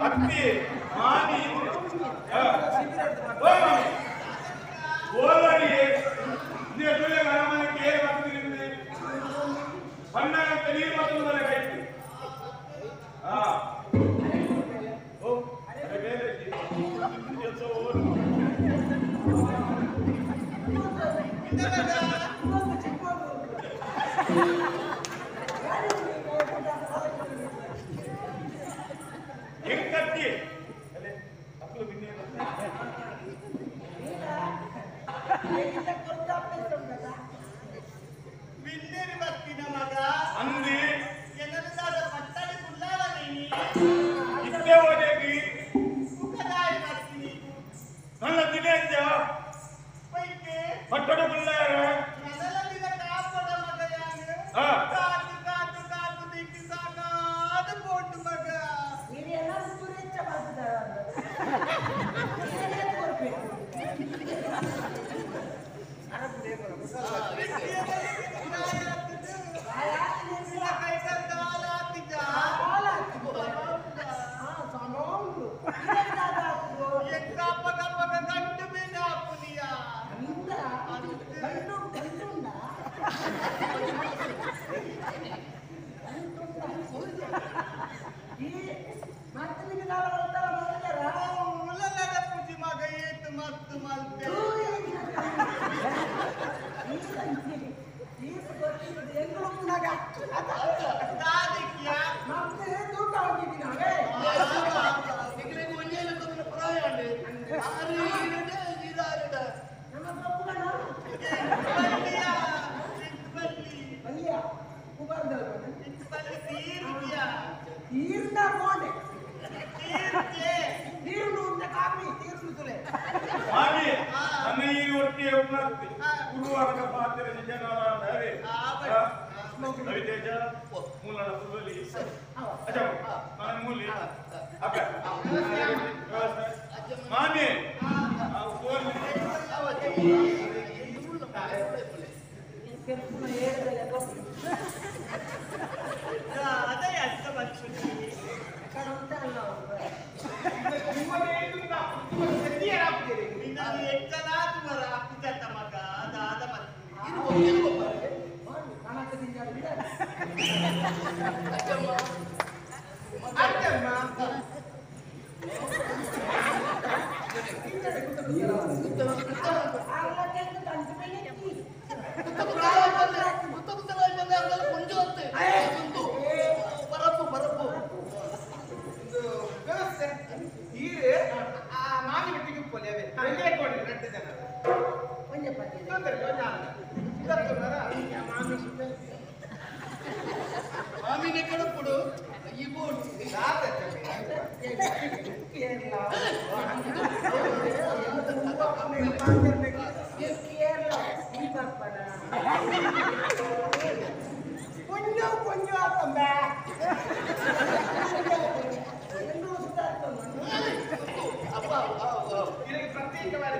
ಅತ್ತಿ ಮಾನಿ ಓಲಡಿ ಇದೆಲ್ಲ ನಮ್ಮನೆ ಕೇಳಿ ಬರ್ತಿದ್ದೀನಿ ಬಣ್ಣ ಅಂತ ನೀರು ಮತ್ತು ನನಗೆ ಕೈತಿ ಹಾ ಓ ಅರೆ ಕೆಲಸ ಓಡು ಹೆಂಗತ್ತಿ ಅಲೆ ಮಕ್ಕಳು ಬಿನ್ನೇರಿ ಬರ್ತೀನ ಮಗ ಅಂದಿ ಎನ್ನದಾದ ಪಟ್ಟಡಿ ಕುಲ್ಲಾವ ನೀನಿ ಇದ್ದೇ ಹೋದೇಗಿ ಮುಖದಾಯಿ ಬರ್ತೀನಿ ನನ್ನ ದಿನೇಶ ಪೈಕೆ ಪಟ್ಟಡ ಕುಲ್ಲಾರ ನನ್ನಲ್ಲಿನ ಕಾಪಡ ಮಗ ಯಾನು ಹಾ ಕಾತು ಕಾತು ಕಾತು ದಿಕ್ಕಿ ಸಾಕಾದ ಬೋಟು ಮಗ ನೀವೆಲ್ಲ ಸುರೇಚ್ಛ ಮಾಡ್ತಿದ್ದಾರೆ ಮತ್ತು ಮಲ್ತೆ ಸಾಧಿಕ್ಯ ಮತ್ತೆ ತೂಕ ಹೋಗಿದ್ದೀನಿ ನಾವೇ ನಮ್ಮ ಪ್ರಭುಗಳು ಬಲ್ಲಿಯ ತೀರ್ನ ಕೋಣೆ ತೀರ್ನು ಅಂತ ಕಾಪಿ ತೀರ್ನು ತುಲೆ ಮಾಮಿ ನನ್ನ ಈ ಒಟ್ಟಿಗೆ ಉನ್ನತಿ ಗುರುವಾರ ಪಾತ್ರ ನಿಜನಾದ ಹರೇ ರವಿತೇಜ ಮೂಲನ ಪುರಲಿ ಅಜ್ಜ ನಾನು ಮೂಲಿ ಅಕ್ಕ ಮಾಮಿ ಅದೇ ಅಷ್ಟ ಬಂತು ನಿನ್ನನ್ನು ಎಕ್ಕಲಾದ ಮರ ಅಪ್ಪುಜತ್ತ ಮಗ ಅದಾದ ಮಾಮಿನೇ ಕಡಪುಡು ಈ ಬೋರ್ಡ್ ಕೊಂಚ ಕೊಂಚ ಆತಂಬ ಪ್ರತ್ಯೇಕವಾಗಿ